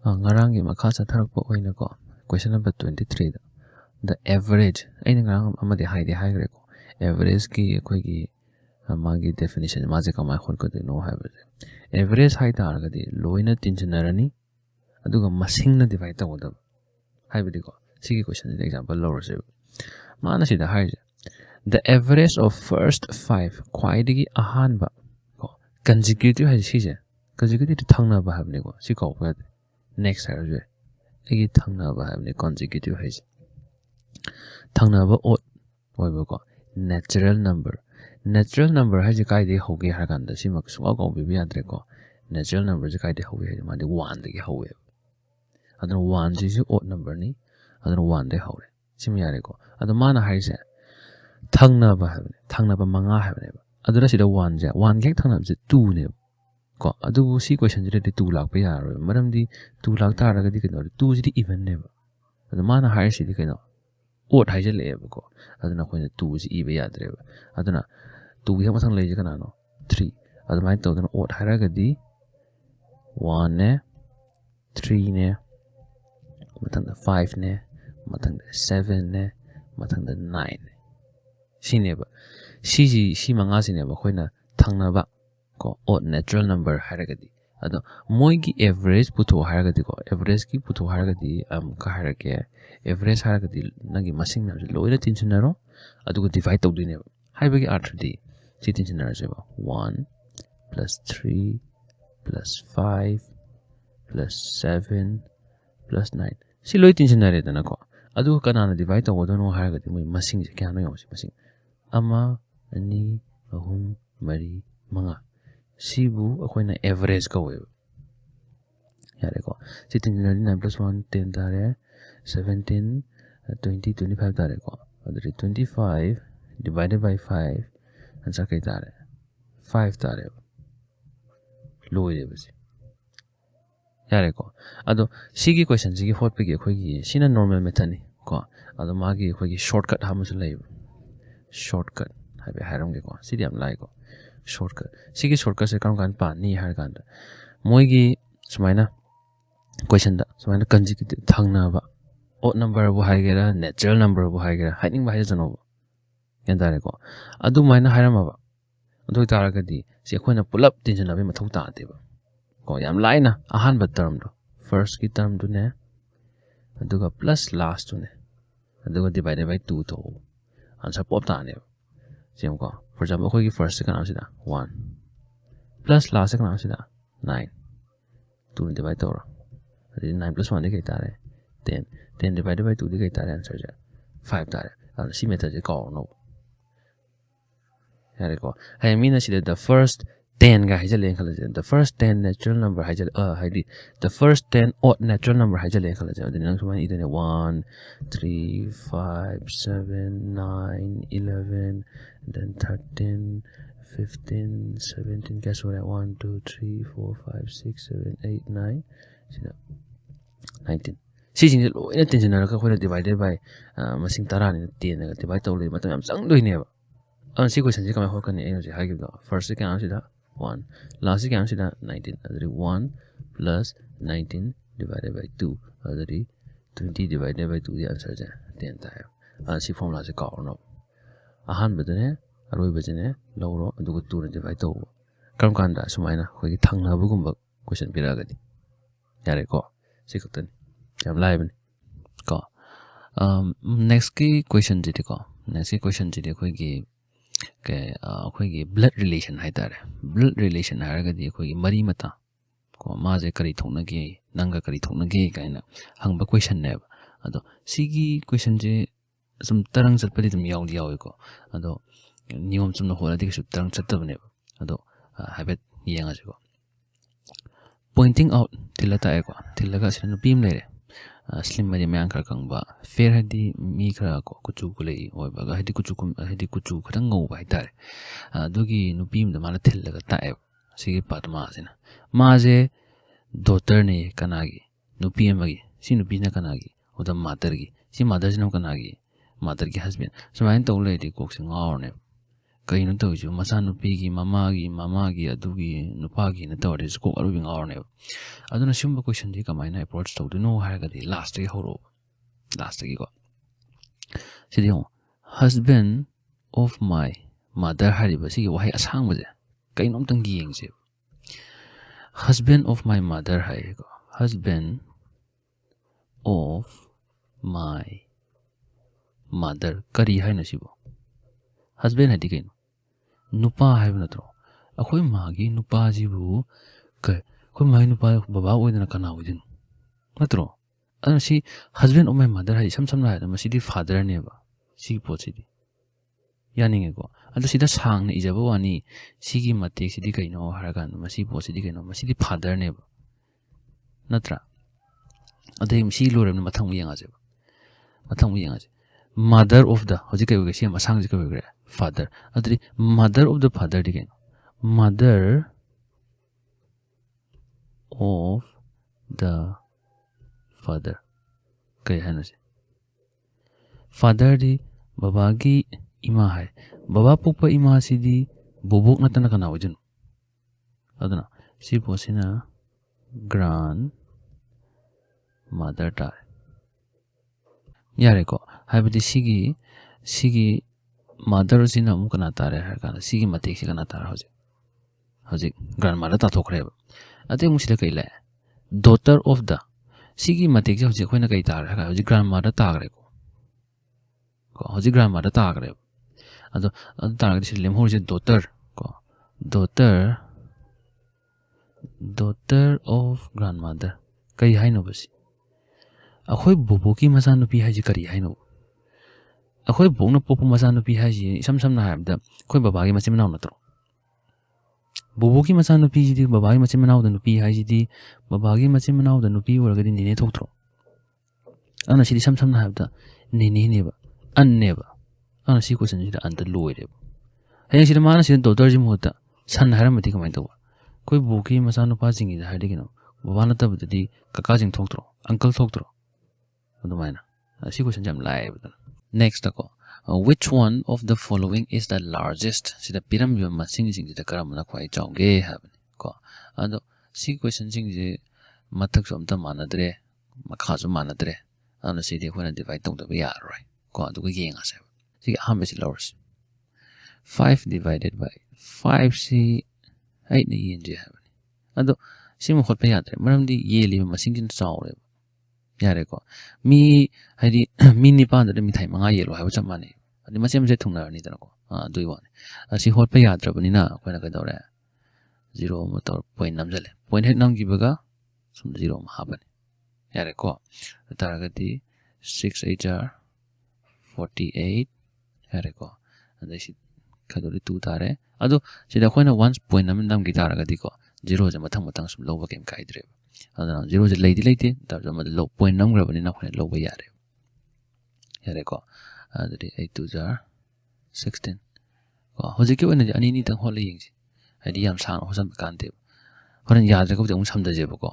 Ngarangi makha chatharakpa oinako question number 23 the average aina ngarang amade haide haigre ko average ki akhoi magi definition maje kamai khon ko no haibaje average hai taragadi loina tinjinarani aduga masing na divide tawdab haibadi ko sigi question example lowers mana sida haije the average of first 5 kwaidigi ahanba ko consecutive hai sije consecutive thangna ba habne ko si ko ba next haije agi thangna ba habne consecutive hai thangna ba odd oiba ko natural number hai je kai de hoge har kan da simak sunga ko bi adre ko natural number je kai de hoge hai ma de 1 de hoge adana 1 ji odd number ni adana 1 de hoge sim yare ko adana mana hai je thangna ba manga habne adura sida 1 je 1 gek thangna je 2 ne ko adu si question je de 2 lakh pa yaro maram di 2 lakh ta raga di kino 2 ji even ne adana mana hai si di kino odd hai je le ko adana ko 2 ji ibe yadre adana 2 gi mathang le je kana no 3 adana mai to adana odd hai raga di 1 ne 3 ne mathang da 5 ne mathang da 7 ne mathang da 9 sineba si manga sineba khoina thangna ba ko odd natural number haragadi ado moigi average putho haragadi ko average ki putho haragadi ka harake average haragadi nagi masing na loina tinsinaro adu divide tawdine haibagi arthdi si tinsinaro seba 1 plus 3 plus 5 plus 7 plus 9 si loi tinsinare dana ko adu kanana divide tawdono haragadi moi masing je kya no yosi masing ama ani ahum mari manga sibu akoina average ka we yare ko sitin 9 plus 1 10 tare 17 20 25 tare ko adri 25 divided by 5 answer kai tare 5 tare loye basi yare ko ado sigi question sigi hot pe ge khoi gi sina normal method ni ko ado magi khoi gi shortcut hamusu lay shortcut habi haram ge ko sidi am lai ko shortcut sigi shortcut se kam kan pa ni har kan da moi gi sumaina question da sumaina consecutive thangna ba odd number bu hai gera natural number bu hai gera hiding ba hai jano yan da ko adu maina haram ba adu tara ga di se khoina pull up tin jana be mathau ta de ba ko yam lai na ahan ba term do first ki term du ne aduga plus last tu ne aduga divided by 2 to answer pop ta ne sim ko for example khoi ki first kan asida 1 plus last kan asida 9 2 divide to 9 plus 1 de kai tare 10 divided by 2 de kai tare answer ja 5 tare and si method je ko no yare ko I mean asida the first 10 ga hajale khala the first 10 natural number hajale haidi the first 10 odd natural number hajale khala ja then nang suman idene 1 3 5 7 9 11 then 13 15 17 guess what 1 2 3 4 5 6 7 8 9 sida 19 si jing lo ina tension na ka khoina divided by masing tara ni 10 ga divide to le matam yam chang doi ne ba an si question ji ka ma ho kan ni energy ha gi do first kan sida 1 last kan sida 19 adri 1 plus 19 divided by 2 adri 20 divided by 2 the answer ja 10 ta an si formula se ka no ahan bedane aroi bejene lawro adugo 2 ne divide to kam kan da sumaina khoi thangna bu gumba question pira ga di yare ko si khatan yam lai bani ko next ki question ji ko next ki question ji khoi gi ke khoi gi blood relation hai tare blood relation haraga di khoi gi mari mata ko ma je kari thongna ge nanga kari thongna ge kaina hangba question ne ado sigi question je sum tarang chatpadi dum yaw ko ado niyom chum no hola dik su tarang chattabne ado habet yenga ko pointing out tilata ko tilaga sin pim le slim mari mang kar kang ba fair hadi mi khara ko kuchu kulei oi ba ga hadi kuchu khadang ngau ba tare adugi nupim da mala thillaga ta e sigi patma sina ma je daughter ne kanagi nupi amagi si nupi na kanagi oda mother gi si mother jino kanagi mother gi husband so main to le di kok sing or ne Kaino tawju masanupigi mamagi adugi nupagi na tawde ko arubing arne aduna simba question ji kamaina approach tawduno haragadi last gi horo last gi ko sidiyo husband of my mother hariba sigi wahai asang baje kaino amtang gi yengse husband of my mother hai ko husband of my mother kari hai na sibo husband hadi kaino nupa hai natro akhoi magi nupa jibu ka khoi magi nupa baba oidana kana oidin natro adana si husband of my mother hai sam na hai masi di father ne ba si pochi di yaninge ko ado sida sang ne ijaba wani sigi matek sidi kaino haragan masi pochi di kaino masi di father ne ba natra adai si lorem ne mathang yanga je mathang yanga je mother of the hoji kai ge si masang ji kai ge father adri mother of the father again mother of the father kai hana se father di baba gi ima hai baba pupa ima si di bobok na tan kana wajun adana si posina grand mother ta yare ko haibadi sigi mother sina mu kana tare har kana sigi matek si kana tare hoje grandmother ta thokre ba ate mu sida kai la daughter of the sigi matek si hoje khoina kai tare ha hoje grandmother ta gre ko hoje grandmother ta gre ado ta gre si lem hoje daughter ko daughter of grandmother kai hai no basi akhoi boboki masanupi haji kari hai no akhoi bongna popu masanupi haji sam na habda khoi babagi machim naw natro boboki masanupi ji di babagi machim naw da nupi haji di babagi machim naw da nupi wargadi nine thokthro ana sidi sam na habda nini ne ba an ne ba ana si question ji da an da loire hayang sidi mana sidi daughter ji muta san haramati kamai to koi boki masanupa jingi da hadi kino babana tabdi kaka jing thokthro uncle thokthro adumaina si question jam live next ako which one of the following is the largest sida piram yo masing jing da karamna khwai chawge habni ko ado si question jing je mathak som ta manadre makha su manadre ana si de khona divide tong da ba ya roi ko adu ge yenga se si ham besi lowers 5 divided by 5 si 8 ni yen je habni ado si mo khot pa ya dre maram di ye li masing jin chawre yare ko mi hadi mi ni pa da mi thai manga yelo ha cham mane ani ma sem je thungna ni da ko dui wan asi hot pa yadra bani na ko na ka dore 0 ma tor point nam jale point het nam gi baga sum 0 ma ha bani yare ko tara ga di 6 8 jar 48 yare ko anda si ka dore 2 tare ado sida ko na 1 point nam gi tara ga di ko 0 je mathang sum lo ba kem kai dre adana 0 je leiti tar jama low point nam gra bani na khone low ba yare ko adri 8 2 jar 16 ko hoje ke wona ani ni tang hol yeng ji hadi yam sang hosan kan te horan yadre ko jang sam da je ko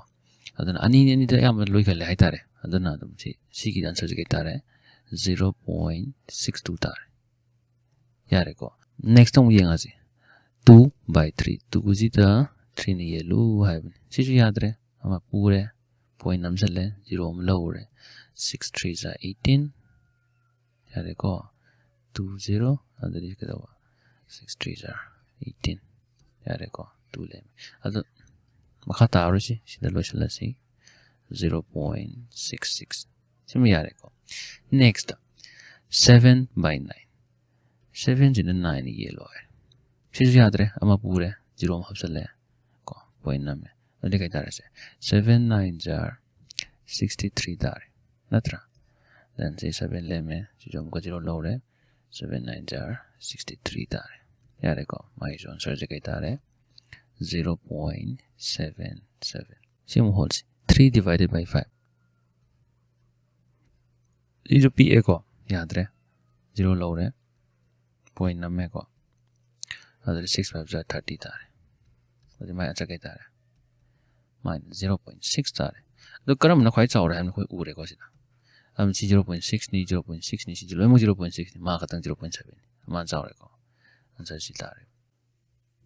adana ani ni da yam loi khale hai tare adana dum si ki answer je kai tare 0.62 tare yare ko next tong yeng aji 2 by 3 2 ji da 3 ni yelu hai si ju yadre ama pure point nam jale 0 am lower 6 3 are 18 yare ko 20 adri ka dawa 6 3 are 18 yare ko 2 le ado makha taru si sida lo shala si 0.66 simi yare ko next 7 by 9 7 jina 9 yelo hai si ju yadre ama pure 0 am hapsale ko point nam ade kai tare se 7 9 jar 63 tare natra then say 7 leme si jom ko 0 low re 7 9 jar 63 tare yare ko mai jon sir je kai tare 0.77 sim holds 3 divided by 5 ijo pa ko yadre 0 low re point namme ko adre 6 5 jar 30 tare ade mai acha kai tare minus 0.6 tare do karam na khwai chawra ham khoi ure ko sina am si 0.6 ni 0.6 ni si lo mo 0.6 ni ma ka tang 0.7 ma chawra ko answer si tare.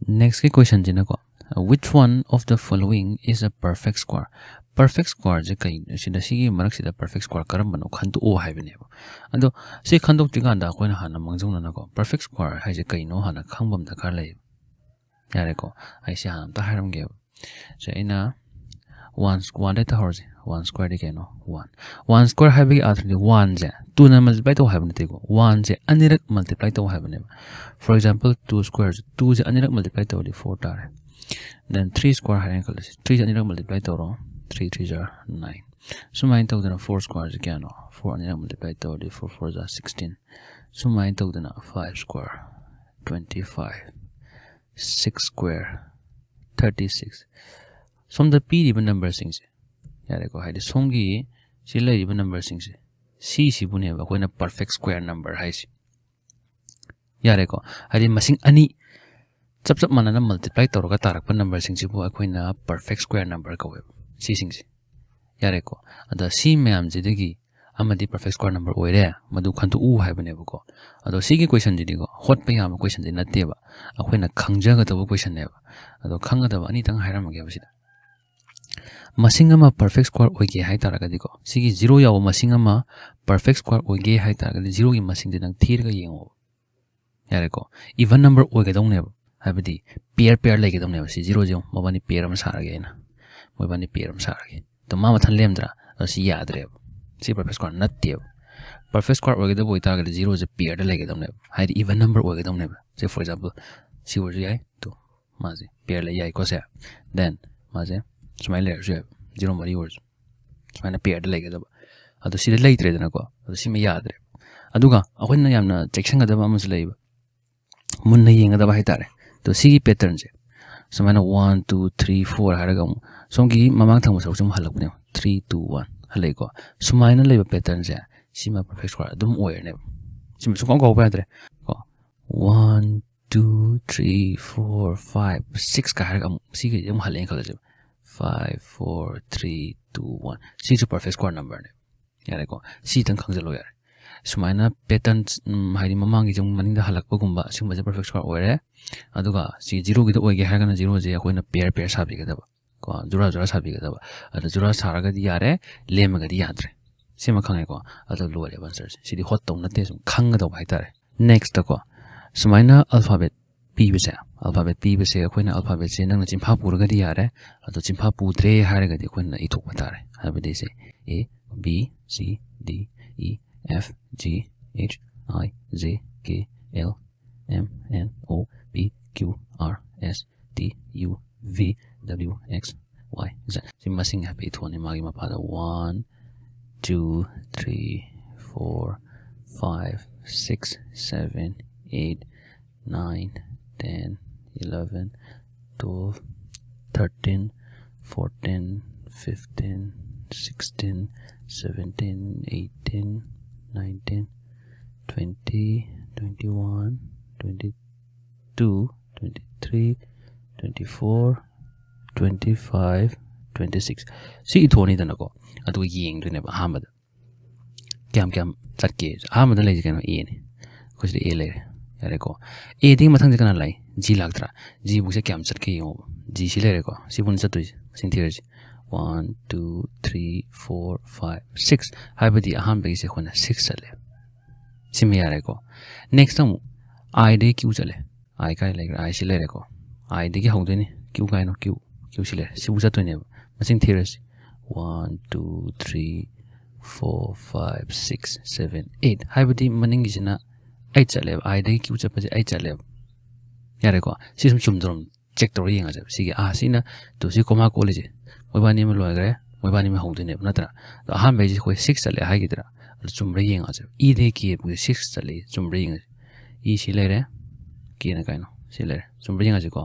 Next question jina ko, which one of the following is a perfect square? Perfect square je kai sida sigi marak sida perfect square karamba no khantu o haibane ba. Ado si khandok tiganda ko na hana mangjong na ko perfect square hai je kai no hana khangbam da kar lai. Yare ko ai si hana ta haram ge. So ina 1 square ta horse 1 square de ke no 1 square hai bi athri 1 je 2 na multiply to haibane te ko 1 je anirak multiply to haibane. For example 2 square 2 je anirak multiply to di 4 tare. Then 3 square hai ankle 3 je anirak multiply to ro 3 3s are 9. So mine to the 4 squares again 4 anirak multiply to di 4 4s are 16. So mine to the 5 square 25 6 square 36. Some the p even number things yare ko hai de songi sila even number things c si bune ba ko na perfect square number hai si yare ko hai masing ani chap chap manana multiply to ga tarak pa number things bu ko na perfect square number ko c things yare ko ada c ma'am ji de gi amadi perfect square number oire madu khantu u hai bane ba ko ado c gi question ji ko hot pa yam question ji na te ba ko na khangja ga to question ne ba ado khanga da ani tang hairam ge ba si masing ama perfect square oige hai tara ga diko sigi 0 yaw masing ama perfect square oige hai tara ga 0 gi masing de nang thir ga yengo yare ko even number oige dong ne habadi pair lege dong ne si 0 0 mabani pair am sara ge na mabani pair am sara ge to mama than lemdra si yadre si perfect square not te perfect square oige de boy tara ga 0 je pair de lege dong ne hai even number oige dong ne say for example si wo ji ai to mazi pair le yai ko se then mazi smile there 0 mari words smile pair de lege da ado si de leitre da ko ado si me yadre aduga akhon na yamna section ga da ba mus leiba mun na yenga da ba hitare to si pattern je samana 1 2 3 4 haraga songi mamang thang so sum halak ne 3 2 1 halai ko sumaina leiba pattern je sima perfect square dum oyer ne sima su ko ba dre ko 1 2 3 4 5 6 ka haraga si ge yam halen khala je 5 4 3 2 1 si is a perfect square number ne yare ko si tang khangjalo yare sumaina pattern hairi mamangi jong maninda halakpa gumba sima je perfect square oire aduga si 0 gi do oige hargana 0 je akoina pair sabi ga daba ko jura sabi ga daba ada jura saraga di yare lemaga di yadre sima khangai ko adu lore answer si di hot tong na te sum khanga do bai tare next ko sumaina alphabet p bese alphabet p bese akoina alphabet se nang chim pha pur ga di yare adu chim pha pu tre harga di akoina i thok patare habede se a b c d e f g h I j k l m n o p q r s t u v w x y z simasing happy thoni magi mapada 1 2 3 4 5 6 7 8 9 10 11 12 13 14 15 16 17 18 19 20 21 22 23 24 25 26 si thoni dana ko adu yeng dune ba hamad kyam chat ke hamad le je kana e ne ko si e le yare ko e ding mathang je kana lai g lagtra g bu se kyam chat ke yo g si le ko si bun chat tu sin thir 1 2 3 4 5 6 habadi aham be se khona 6 chale simi yare ko next time I de q chale I kai like I si le ko I de ki haude ni q kai no q si le si bu chat tu ne masing theories 1 2 3 4 5 6 7 8 habadi maning gi na 8 chale I de q chat pa 8 chale yare ko si sum chum drum check to ring a si gi a si na to si koma ko le je moibani me loigre moibani me haude ne natra to ham be ji ko 6 chale ha gi dra chum re yeng a e de ki bu 6 chale chum re yeng e si le re ki na kai no si le chum re yeng a ko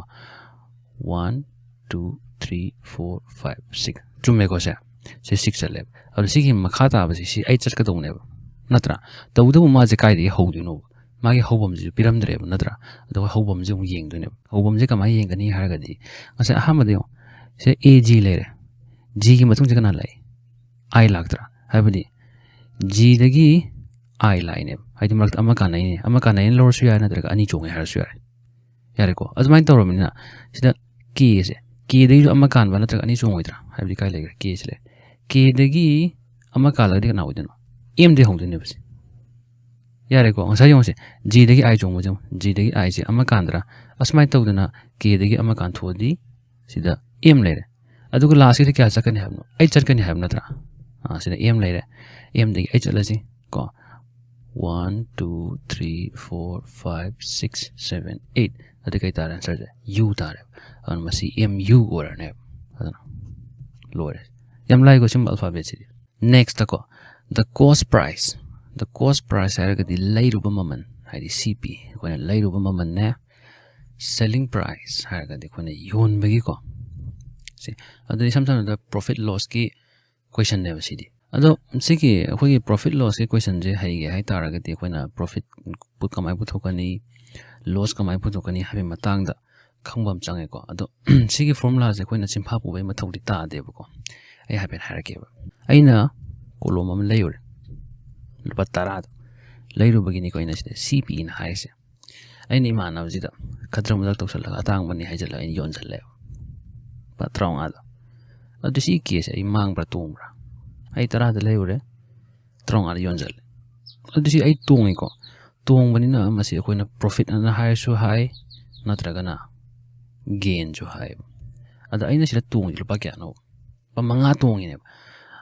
1 2 3 4 5 6 chum me ko se 6 chale ab si gi makha ta ba si 8 chat ka dong ne natra to du ma je kai de haudu no magi hobom ji piram dre natra do hobom ji yeng du ne hobom ji ka ma yeng gani har ga di asa aham de se ag le re g gi matung jana lai I lagtra habadi g dagi I line hai marak ama ka nai lor su ya na dra ani chong har su ya ꯌꯥꯔꯦꯀꯣ ꯑꯗꯨꯃꯥꯏꯅ ꯇꯧꯔꯕꯅꯤꯅ ꯁꯤꯗ ꯀꯦꯁꯦ ꯀꯦꯗꯒꯤꯁꯨ ꯑꯃ ꯀꯥꯟꯕ ꯅꯠꯇ꯭ꯔꯒ ꯑꯅꯤ ꯆꯣꯡꯉꯣꯏꯗ꯭ꯔꯥ ꯍꯥꯏꯕꯗꯤ ꯀꯥꯏ ꯂꯩꯈ꯭ꯔꯦ ꯀꯦꯁꯤ ꯂꯩ ꯀꯦꯗꯒꯤ ꯑꯃ ꯀꯥꯜꯂꯒꯗꯤ ꯀꯅꯥ ꯑꯣꯏꯗꯣꯏꯅꯣ ꯑꯦꯝꯗꯒꯤ ꯍꯧꯗꯣꯏꯅꯦꯕ ꯁꯤ ꯌꯥꯔꯦꯀꯣ ꯉꯁꯥꯏ ꯌꯦꯡꯉꯨꯁꯦ ꯖꯤꯗꯒꯤ ꯑꯥꯏ ꯆꯣꯡꯕꯁꯦ ꯖꯤꯗꯒꯤ ꯑꯥꯏꯁꯦ ꯑꯃ ꯀꯥꯟꯗ꯭ꯔꯥ ꯑꯁꯨꯃꯥꯏꯅ ꯇꯧꯗꯅ ꯀꯦꯗꯒꯤ ꯑꯃ ꯀꯥꯟꯊꯣꯛꯑꯗꯤ ꯁꯤꯗ ꯑꯦꯝ ꯂꯩꯔꯦ ꯑꯗꯨꯒ ꯂꯥꯁꯀꯤꯗꯤ ꯀꯌꯥ ꯆꯠꯀꯅꯤ ꯍꯥꯏꯕꯅꯣ 8 ꯆꯠꯀꯅꯤ ꯍꯥꯏꯕ ꯅꯠꯇ꯭ꯔꯥ ꯁꯤꯗ ꯑꯦꯝ ꯂꯩꯔꯦ ꯑꯦꯝꯗꯒꯤ 8 ꯆꯠꯂꯁꯤ ꯀꯣ 1 2 3 4 5 6 7 8 ꯑꯗꯨ ꯀꯩ ꯇꯥꯔꯦ ꯑꯟꯁꯔꯁꯦ ꯌꯨ ꯇꯥꯔꯦꯕ ꯑꯗꯨꯅ ꯃꯁꯤ ꯑꯦꯝ ꯌꯨ ꯑꯣꯏꯔꯅꯦꯕ ꯑꯗꯨꯅ ꯂꯣꯏꯔꯦ ꯌꯥꯝ ꯂꯥꯏꯀꯣ ꯁꯤꯝꯕ ꯑꯜꯐꯥꯕꯦꯠꯁꯤꯗꯤ ꯅꯦꯛꯁꯇꯀꯣ ꯗ ꯀꯣꯁ ꯄ꯭ꯔꯥꯏꯁ ꯍꯥꯏꯔꯒꯗꯤ ꯂꯩꯔꯨꯕ ꯃꯃꯜ ꯍꯥꯏꯗꯤ ꯁꯤ ꯄꯤ ꯑꯩꯈꯣꯏꯅ ꯂꯩꯔꯨꯕ ꯃꯃꯜꯅꯦ ꯁꯦꯂꯤꯡ ꯄ꯭ꯔꯥꯏꯁ ꯍꯥꯏꯔꯒꯗꯤ ꯑꯩꯈꯣꯏꯅ ꯌꯣꯟꯕꯒꯤꯀꯣ ꯁꯤ ꯑꯗꯨꯗꯤ ꯏꯁꯝ ꯁꯝꯅ ꯄ꯭ꯔꯣꯐꯤꯠ ꯂꯣꯁꯀꯤ ꯀꯣꯏꯁꯟꯅꯦꯕ ꯁꯤꯗꯤ ꯑꯗꯣ ꯁꯤꯒꯤ ꯑꯩꯈꯣꯏꯒꯤ ꯄ꯭ꯔꯣꯐꯤꯠ ꯂꯣꯁꯀꯤ ꯀꯣꯏꯁꯟꯁꯦ ꯍꯩꯒꯦ ꯍꯥꯏꯇꯥꯔꯒꯗꯤ ꯑꯩꯈꯣꯏꯅ ꯄ꯭ꯔꯣꯐꯤꯠ ꯀꯃꯥꯏꯅ ꯄꯨꯊꯣꯛꯀꯅꯤ ꯂꯣꯁ ꯀꯃꯥꯏꯅ ꯄꯨꯊꯣꯛꯀꯅꯤ ꯍꯥꯏꯕꯒꯤ ꯃꯇꯥꯡꯗ ꯈꯪꯕ ꯑꯃ ꯆꯪꯉꯦꯀꯣ ꯑꯗꯣ ꯁꯤꯒꯤ ꯐꯣꯔꯃꯨꯂꯥꯁꯦ ꯑꯩꯈꯣꯏꯅ ꯆꯤꯟꯐꯥ ꯄꯨꯕꯒꯤ ꯃꯊꯧꯗꯤ ꯇꯥꯗꯦꯕꯀꯣ ꯑꯩ ꯍꯥꯏꯐꯦꯠ ꯍꯥꯏꯔꯛꯀꯦꯕ ꯑꯩꯅ ꯀꯣꯂꯣꯝ ꯑꯃ ꯂꯩꯔꯨꯔꯦ ꯂꯨꯄꯥ 10ꯗ ꯂꯩꯔꯨꯕꯒꯤꯅꯤꯀꯣ ꯑꯩꯅ ꯁꯤꯗ ꯁꯤ ꯄꯤꯅ ꯍꯥꯏꯔꯤꯁꯦ ꯑꯩꯅ ꯏꯃꯥꯟꯅꯕꯁꯤꯗ ꯈꯗ꯭ꯔꯛ ꯃꯗꯛ ꯇꯧꯁꯜꯂꯒ ꯑꯇꯥꯡꯕꯅꯤ ꯍꯥꯏꯖꯤꯜꯂꯒ ꯑꯩꯅ ꯌꯣꯟꯁꯤꯜꯂꯦꯕ ꯂꯨꯄꯥ 35ꯗ ꯑꯗꯨ ꯁꯤ ꯀꯦꯁꯦ ꯑꯩ ꯃꯥꯡꯕ꯭ꯔꯥ ꯇꯣꯡꯕ꯭ꯔꯥ ꯑꯩ 10ꯗ ꯂꯩꯔꯨꯔꯦ 35ꯗ ꯌꯣꯟꯁꯤꯜꯂꯦ ꯑꯗꯨ ꯁꯤ ꯑꯩ ꯇꯣꯡꯉꯤꯀꯣ ꯇꯣꯡꯕꯅꯤꯅ ꯃꯁꯤ ꯑꯩꯈꯣꯏꯅ ꯄ꯭ꯔꯣꯐꯤꯠ ꯑꯅ ꯍꯥꯏꯔꯁꯨ ꯍꯥꯏ ꯅꯠꯇ꯭ꯔꯒꯅ ꯒꯦꯟꯁꯨ ꯍꯥꯏꯌꯦꯕ ꯑꯗ ꯑꯩꯅ ꯁꯤꯗ ꯇꯣꯡꯉꯤ ꯂꯨꯄꯥ ꯀꯌꯥꯅꯣ ꯂꯨꯄꯥ 5 ꯇꯣꯡꯉꯤꯅꯦꯕ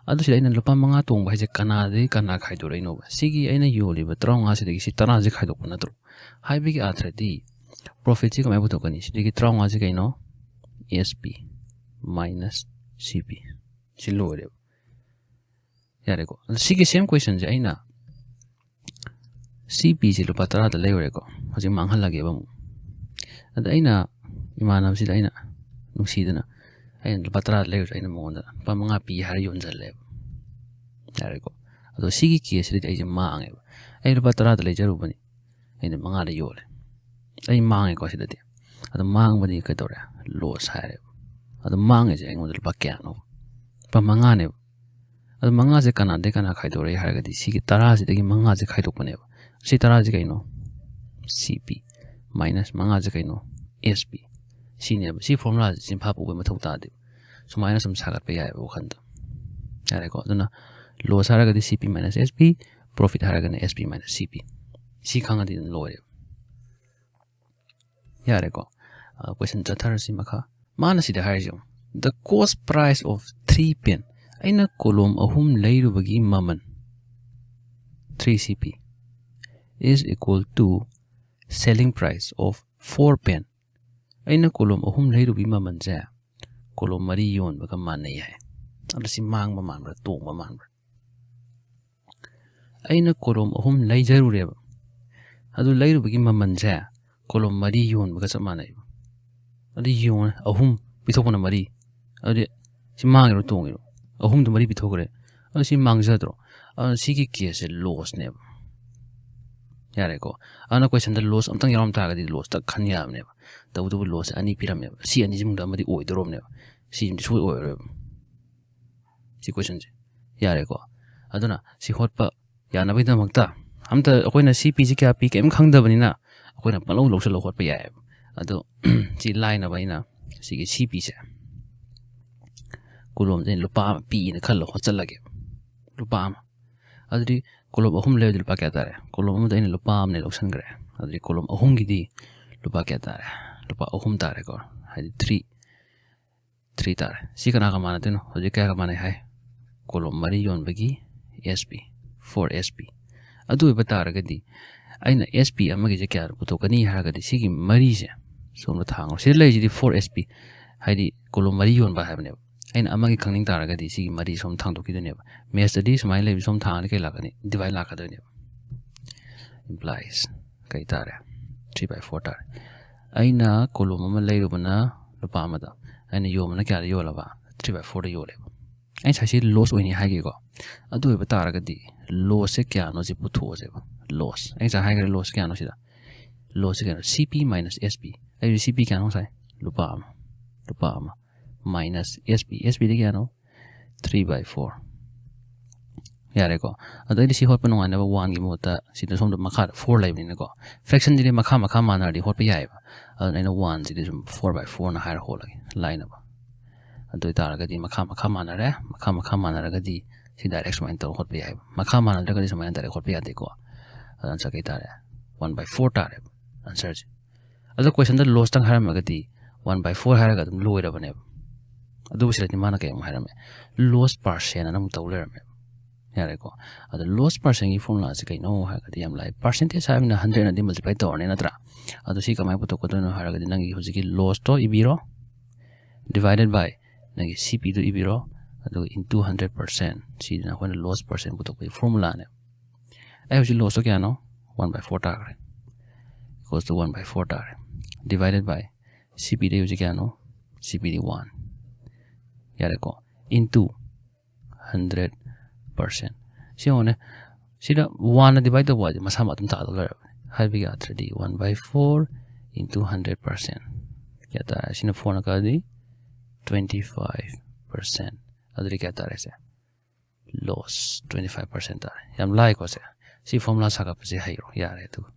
ꯑꯗꯨ ꯁꯤꯗ ꯑꯩꯅ ꯂꯨꯄꯥ 5 ꯇꯣꯡꯕ ꯍꯥꯏꯁꯦ ꯀꯅꯥꯗꯒꯤ ꯀꯅꯥ ꯈꯥꯏꯗꯣꯔꯛꯏꯅꯣꯕ ꯁꯤꯒꯤ ꯑꯩꯅ ꯌꯣꯜꯂꯤꯕ 35ꯁꯤꯗꯒꯤ ꯁꯤ 10ꯁꯦ ꯈꯥꯏꯗꯣꯛꯄ ꯅꯠꯇ꯭ꯔꯣ ꯍꯥꯏꯕꯒꯤ ꯑꯥꯊ꯭ꯔꯗꯤ ꯄ꯭ꯔꯣꯐꯤꯠꯁꯤ ꯀꯃꯥꯏꯅ ꯄꯨꯊꯣꯛꯀꯅꯤ ꯁꯤꯗꯒꯤ 35ꯁꯤ ꯀꯩꯅꯣ ꯑꯦꯁ ꯄꯤ ꯃꯥꯏꯅꯁ ꯁꯤ ꯄꯤ ꯁꯤ ꯂꯣꯏꯔꯦꯕ ꯌꯥꯔꯦꯀꯣ ꯑꯗꯣ ꯁꯤꯒꯤ ꯁꯦꯝ ꯀꯣꯏꯁꯟꯁꯦ ꯑꯩꯅ ꯁꯤ ꯄꯤꯁꯦ ꯂꯨꯄꯥ 10ꯗ ꯂꯩꯔꯨꯔꯦꯀꯣ ꯍꯧꯖꯤꯛ ꯃꯥꯡꯍꯜꯂꯒꯦꯕ ꯑꯃꯨꯛ ꯑꯗ ꯑꯩꯅ ꯏꯃꯥꯟꯅꯕꯁꯤꯗ ꯑꯩꯅ ꯅꯨꯡꯁꯤꯗꯅ ꯑꯩꯅ ꯂꯨꯄꯥ 10ꯗ ꯂꯩꯔꯨꯁꯨ ꯑꯩꯅ ꯃꯉꯣꯟꯗ ꯂꯨꯄꯥ 5 ꯄꯤ ꯍꯥꯏꯔ ꯌꯣꯟꯁꯤꯜꯂꯦꯕ ꯌꯥꯔꯦꯀꯣ ꯑꯗꯣ ꯁꯤꯒꯤ ꯀꯦꯁꯁꯤꯗꯗꯤ ꯑꯩꯁꯦ ꯃꯥꯡꯉꯦꯕ ꯑꯩ ꯂꯨꯄꯥ 10ꯗ ꯂꯩꯖꯔꯨꯕꯅꯤ ꯑꯩꯅ 5ꯗ ꯌꯣꯜꯂꯦ ꯑꯩ ꯃꯥꯡꯉꯦꯀꯣ ꯁꯤꯗꯗꯤ ꯑꯗꯣ ꯃꯥꯡꯕꯗꯤ ꯀꯩꯗꯧꯔꯦ ꯂꯣꯁ ꯍꯥꯏꯔꯦꯕ ꯑꯗꯣ ꯃꯥꯡꯉꯤꯁꯦ ꯑꯩꯉꯣꯟꯗ ꯂꯨꯄꯥ ꯀꯌꯥꯅꯣ ꯂꯨꯄꯥ 5ꯅꯦꯕ ꯑꯗꯣ 5ꯁꯦ ꯀꯅꯥꯗꯒꯤ ꯀꯅꯥ ꯈꯥꯏꯗꯣꯔꯛꯏ ꯍꯥꯏꯔꯒꯗꯤ ꯁꯤꯒꯤ 10ꯁꯤꯗꯒꯤ 5ꯁꯦ ꯈꯥꯏꯗꯣꯛꯄꯅꯦꯕ ꯁꯤ 10ꯁꯦ ꯀꯩꯅꯣ ꯁꯤ ꯄꯤ ꯃꯥꯏꯅꯁ 5ꯁꯦ ꯀꯩꯅꯣ ꯑꯦꯁ ꯄꯤ ꯁꯤꯅꯦꯕ ꯁꯤ ꯐꯣꯔꯃꯨꯂꯥꯁꯦ ꯆꯤꯟꯐꯥ ꯄꯨꯕꯩ ꯃꯊꯧ ꯇꯥꯗꯦꯕ ꯁꯨꯃꯥꯏꯅ ꯁꯨꯝ ꯁꯥꯒꯠꯄ ꯌꯥꯏꯑꯕ ꯋꯥꯈꯟꯗ ꯌꯥꯔꯦꯀꯣ ꯑꯗꯨꯅ ꯂꯣꯁ ꯍꯥꯏꯔꯒꯗꯤ ꯁꯤ ꯄꯤ ꯃꯥꯏꯅꯁ ꯑꯦꯁ ꯄꯤ ꯄ꯭ꯔꯣꯐꯤꯠ ꯍꯥꯏꯔꯒꯅ ꯑꯦꯁ ꯄꯤ ꯃꯥꯏꯅꯁ ꯁꯤ ꯄꯤ ꯁꯤ ꯈꯪꯉꯗꯤ ꯑꯗꯨꯝ ꯂꯣꯏꯔꯦꯕ ꯌꯥꯔꯦꯀꯣ ꯀꯣꯏꯁꯟ ꯆꯠꯊꯔꯁꯤ ꯃꯈꯥ ꯃꯥꯅ ꯁꯤꯗ ꯍꯥꯏꯔꯤꯁꯦ ꯗ ꯀꯣꯁ ꯄ꯭ꯔꯥꯏꯁ ꯑꯣꯐ 3 ꯄꯦꯟ ꯑꯩꯅ ꯀꯣꯂꯣꯝ 3 ꯂꯩꯔꯨꯕꯒꯤ ꯃꯃꯜ 3 CP is equal to selling price of 4 pen ꯑꯩꯅ ꯀꯣꯂꯣꯝ 3 ꯂꯩꯔꯨꯕꯒꯤ ममꯜꯁꯦ ꯀꯣꯂꯣꯝ 4 ꯌꯣꯟꯕꯒ ꯃꯥꯟꯅꯩ ꯍꯥꯏ ꯑꯗꯨ ꯁꯤ ꯃꯥꯡꯕ ꯃꯥꯟꯕ꯭ꯔꯥ ꯇꯣꯡꯕ ꯃꯥꯟꯕ꯭ꯔꯥ ꯑꯩꯅ ꯀꯣꯂꯣꯝ 3 ꯂꯩꯖꯔꯨꯔꯦꯕ ꯑꯗꯨ ꯂꯩꯔꯨꯕꯒꯤ ममꯜꯁꯦ ꯀꯣꯂꯣꯝ 4 ꯌꯣꯟꯕꯒ ꯆꯞ ꯃꯥꯟꯅꯩꯕ ꯑꯗꯨ ꯌꯣꯟ 3 ꯄꯤꯊꯣꯛꯄꯅ 4 ꯑꯗꯨꯗꯤ ꯁꯤ ꯃꯥꯡꯉꯤꯔꯣ ꯇꯣꯡꯉꯤꯔꯣ 3ꯗ 4 ꯄꯤꯊꯣꯛꯈ꯭ꯔꯦ ꯑꯗꯨ ꯁꯤ ꯃꯥꯡꯖꯗ꯭ꯔꯣ ꯁꯤꯒꯤ ꯀꯦꯁꯁꯦ ꯂꯣꯁꯅꯦꯕ ꯌꯥꯔꯦꯀꯣ ꯑꯗꯨꯅ ꯀꯣꯏꯁꯟꯗ ꯂꯣꯁ ꯑꯝꯇꯪ ꯌꯥꯎꯔꯝ ꯇꯥꯔꯒꯗꯤ ꯂꯣꯁꯇ ꯈꯟ ꯌꯥꯕꯅꯦꯕ ꯇꯧꯕꯇꯕꯨ ꯂꯣꯁ 2 ꯄꯤꯔꯝꯃꯦꯕ ꯁꯤ ꯑꯅꯤꯁꯤꯃꯅꯨꯡꯗ ꯑꯃꯗꯤ ꯑꯣꯏꯗꯣꯔꯕꯅꯦꯕ ꯁꯤꯗꯤ ꯁꯣꯏ ꯑꯣꯏꯔꯣꯏꯕ ꯁꯤ ꯀꯣꯏꯁꯟꯁꯦ ꯌꯥꯔꯦꯀꯣ ꯑꯗꯨꯅ ꯁꯤ ꯍꯣꯠꯄ ꯌꯥꯅꯕꯒꯤꯗꯃꯛꯇ ꯑꯝꯇ ꯑꯩꯈꯣꯏꯅ ꯁꯤ ꯄꯤꯁꯤ ꯀꯌꯥ ꯄꯤ ꯀꯩꯝ ꯈꯪꯗꯕꯅꯤꯅ ꯑꯩꯈꯣꯏꯅ ꯄꯪꯂꯧ ꯂꯧꯁꯜꯂ ꯍꯣꯠꯄ ꯌꯥꯏꯑꯕ ꯑꯗꯣ ꯁꯤ ꯂꯥꯏꯅꯕ ꯑꯩꯅ ꯁꯤꯒꯤ ꯁꯤ ꯄꯤꯁꯦ ꯀꯣꯂꯣꯝꯁꯦ ꯑꯩꯅ ꯂꯨꯄꯥ 1 ꯄꯤꯅ ꯈꯜꯂ ꯍꯣꯠꯆꯜꯂꯒꯦ ꯂꯨꯄꯥ 1 ꯑꯗꯨꯗꯤ ꯀꯣꯂꯣꯝ 3 ꯂꯩꯕꯗꯤ ꯂꯨꯄꯥ ꯀꯌꯥ ꯇꯥꯔꯦ ꯀꯣꯂꯣꯝ ꯑꯃꯗ ꯑꯩꯅ ꯂꯨꯄꯥ 1 ꯂꯧꯁꯟꯈ꯭ꯔꯦ ꯑꯗꯨꯗꯤ ꯀꯣꯂꯣꯝ 3ꯒꯤꯗꯤ ꯂꯨꯄꯥ ꯀꯌꯥ ꯇꯥꯔꯦ ꯂꯨꯄꯥ 3 ꯇꯥꯔꯦꯀꯣ ꯍꯥꯏꯗꯤ 3 ꯇꯥꯔꯦ ꯁꯤ ꯀꯅꯥꯒ ꯃꯥꯟꯅꯗꯣꯏꯅꯣ ꯍꯧꯖꯤꯛ ꯀꯌꯥꯒ ꯃꯥꯟꯅꯩ ꯍꯥꯏ ꯀꯣꯂꯣꯝ 4 ꯌꯣꯟꯕꯒꯤ SP 4 SP ꯑꯗꯨ ꯑꯣꯏꯕ ꯇꯥꯔꯒꯗꯤ ꯑꯩꯅ SP ꯑꯃꯒꯤꯁꯦ ꯀꯌꯥ ꯄꯨꯊꯣꯛꯀꯅꯤ ꯍꯥꯏꯔꯒꯗꯤ ꯁꯤꯒꯤ 4ꯁꯦ ꯁꯣꯝꯗ ꯊꯥꯡꯉꯣ ꯁꯤꯗ ꯂꯩꯔꯤꯁꯤꯗꯤ 4 SP ꯍꯥꯏꯗꯤ ꯀꯣꯂꯣꯝ 4 ꯌꯣꯟꯕ ꯍꯥꯏꯕꯅꯦꯕ ꯑꯩꯅ ꯑꯃꯒꯤ ꯈꯪꯅꯤꯡ ꯇꯥꯔꯒꯗꯤ ꯁꯤꯒꯤ 4 ꯁꯣꯝ ꯊꯥꯡꯗꯣꯛꯈꯤꯗꯣꯏꯅꯦꯕ ꯃꯦꯠꯁꯇꯗꯤ ꯁꯨꯃꯥꯏꯅ ꯂꯩꯕ ꯁꯣꯝ ꯊꯥꯡꯉꯗꯤ ꯀꯩ ꯂꯥꯛꯀꯅꯤ ꯗꯤꯚꯥꯏꯠ ꯂꯥꯛꯀꯗꯣꯏꯅꯦꯕ implies ꯀꯩ ꯇꯥꯔꯦ 3/4 ꯇꯥꯔꯦ ꯑꯩꯅ ꯀꯣꯂꯣꯝ ꯑꯃ ꯂꯩꯔꯨꯕꯅ ꯂꯨꯄꯥ 1ꯗ ꯑꯩꯅ ꯌꯣꯟꯕꯅ ꯀꯌꯥꯗ ꯌꯣꯜꯂꯕ 3/4ꯗ ꯌꯣꯜꯂꯦꯕ ꯑꯩꯅ ꯉꯁꯥꯏ ꯂꯣꯁ ꯑꯣꯏꯅꯤ ꯍꯥꯏꯒꯦꯀꯣ ꯑꯗꯨ ꯑꯣꯏꯕ ꯇꯥꯔꯒꯗꯤ ꯂꯣꯁꯁꯦ ꯀꯌꯥꯅꯣ ꯁꯤ ꯄꯨꯊꯣꯛꯑꯁꯦꯕ ꯂꯣꯁ ꯑꯩ ꯉꯁꯥꯏ ꯍꯥꯏꯈ꯭ꯔꯦ ꯂꯣꯁ ꯀꯌꯥꯅꯣ ꯁꯤꯗ ꯂꯣꯁꯁꯦ ꯀꯌꯥꯅꯣ CP minus SP ꯑꯩ CP ꯀꯌꯥꯅꯣ ꯉꯁꯥꯏ ꯂꯨꯄꯥ 1 minus SP SPꯗꯤ ꯀꯌꯥꯅꯣ 3/4 ꯌꯥꯔꯦꯀꯣ ꯑꯗꯣ ꯑꯩꯗꯤ ꯁꯤ ꯍꯣꯠꯄ ꯅꯨꯡꯉꯥꯏꯅꯕ 1ꯒꯤ ꯃꯍꯨꯠꯇ ꯁꯤꯗ ꯁꯣꯝꯗ ꯃꯈꯥꯗ 4 ꯂꯩꯕꯅꯤꯅꯀꯣ ꯐ꯭ꯔꯦꯛꯁꯟꯁꯤꯗꯤ ꯃꯈꯥ ꯃꯥꯟꯅꯔꯗꯤ ꯍꯣꯠꯄ ꯌꯥꯏꯑꯕ ꯑꯗꯨꯅ ꯑꯩꯅ 1ꯁꯤꯗꯤ ꯁꯨꯝ 4/4 ꯅ ꯍꯥꯏꯔ ꯍꯣꯠꯂꯒꯦ ꯂꯥꯏꯅꯕ ꯑꯗꯨ ꯑꯣꯏꯇꯥꯔꯒꯗꯤ ꯃꯈꯥ ꯃꯥꯟꯅꯔꯦ ꯃꯈꯥ ꯃꯥꯟꯅꯔꯒꯗꯤ ꯁꯤ ꯗꯥꯏꯔꯦꯛ ꯁꯨꯃꯥꯏꯅ ꯇꯧꯔ ꯍꯣꯠꯄ ꯌꯥꯏꯑꯕ ꯃꯈꯥ ꯃꯥꯟꯅꯗ꯭ꯔꯒꯗꯤ ꯁꯨꯃꯥꯏꯅ ꯗꯥꯏꯔꯦꯛ ꯍꯣꯠꯄ ꯌꯥꯗꯦꯀꯣ ꯑꯗꯨ ꯑꯟꯁꯔ ꯀꯩ ꯇꯥꯔꯦ 1/4 ꯇꯥꯔꯦꯕ ꯑꯟꯁꯔꯁꯦ ꯑꯗꯣ ꯀꯣꯏꯁꯟꯗ ꯂꯣꯁꯇꯪ ꯍꯥꯏꯔꯝꯃꯒꯗꯤ 1/4 ꯍꯥꯏꯔꯒ ꯑꯗꯨꯝ ꯂꯣꯏꯔꯕꯅꯦꯕ ꯑꯗꯨꯕꯨ ꯁꯤꯗꯗꯤ ꯃꯥꯅ ꯀꯩ ꯑꯃꯨꯛ ꯍꯥꯏꯔꯝꯃꯦ ꯂꯣꯁ ꯄꯥꯔꯁꯦꯟ ꯑꯅ ꯑꯃꯨꯛ ꯇꯧ ꯂꯩꯔꯝꯃꯦꯕ ꯌꯥꯔꯦꯀꯣ ꯑꯗꯣ ꯂꯣꯁ ꯄꯥꯔꯁꯦꯟꯒꯤ ꯐꯣꯔꯃꯨꯂꯥꯁꯤ ꯀꯩꯅꯣ ꯍꯥꯏꯔꯒꯗꯤ ꯌꯥꯝ ꯂꯥꯏ ꯄꯥꯔꯁꯦꯟꯇꯦꯖ ꯍꯥꯏꯕꯅ 100ꯅꯗꯤ ꯃꯜꯇꯤꯄ꯭ꯂꯥꯏ ꯇꯧꯔꯅꯤ ꯅꯠꯇ꯭ꯔꯥ ꯑꯗꯣ ꯁꯤ ꯀꯃꯥꯏꯅ ꯄꯨꯊꯣꯛꯀꯗꯣꯏꯅꯣ ꯍꯥꯏꯔꯒꯗꯤ ꯅꯪꯒꯤ ꯍꯧꯖꯤꯛꯀꯤ ꯂꯣꯁꯇꯣ ꯏꯕꯤꯔꯣ ꯗꯤꯚꯥꯏꯗꯦꯠ ꯕꯥꯏ ꯅꯪꯒꯤ CPꯗꯣ ꯏꯕꯤꯔꯣ ꯑꯗꯨꯒ ꯏꯟꯇꯨ 100% ꯁꯤꯅ ꯑꯩꯈꯣꯏꯅ ꯂꯣꯁ ꯄꯥꯔꯁꯦꯟ ꯄꯨꯊꯣꯛꯄꯒꯤ ꯐꯣꯔꯃꯨꯂꯥꯅꯦ ꯑꯩ ꯍꯧꯖꯤꯛ ꯂꯣꯁꯇꯣ ꯀꯌꯥꯅꯣ 1/4 ꯇꯥꯈ꯭ರೆ ꯏꯀꯣꯁ ꯇꯨ 1/4 ꯇꯥꯔꯦ ꯗꯤꯚꯥꯏꯗꯦꯠ ꯕꯥꯏ CPꯗ ꯍꯧꯖꯤꯛ ꯀꯌꯥꯅꯣ CPꯗꯤ 1 ꯌꯥꯔꯦꯀꯣ ꯏꯟꯇꯨ 100% ꯁꯤ ꯌꯦꯡꯉꯣꯅꯦ ꯁꯤꯗ 1ꯅ ꯗꯤꯚꯥꯏꯠ ꯇꯧꯕ ꯍꯥꯏꯗꯤ ꯃꯁꯥ ꯑꯗꯨꯝ ꯇꯥꯗꯧ ꯂꯩꯔꯕꯅꯤ ꯍꯥꯏꯕꯒꯤ ꯑꯥꯊ꯭ꯔꯗꯤ 1/4 ꯏꯟꯇꯨ 100% ꯀꯌꯥ ꯇꯥꯔꯦ ꯁꯤꯅ 4ꯅ ꯀꯛꯑꯗꯤ 25% ꯑꯗꯨꯗꯤ ꯀꯌꯥ ꯇꯥꯔꯦ ꯁꯦ ꯂꯣꯁ 25% ꯇꯥꯔꯦ ꯌꯥꯝ ꯂꯥꯏꯀꯣ ꯁꯤ ꯐꯣꯔꯃꯨꯂꯥ ꯁꯥꯒꯠꯄꯁꯦ ꯍꯩꯔꯣ ꯌꯥꯔꯦ ꯑꯗꯨꯒ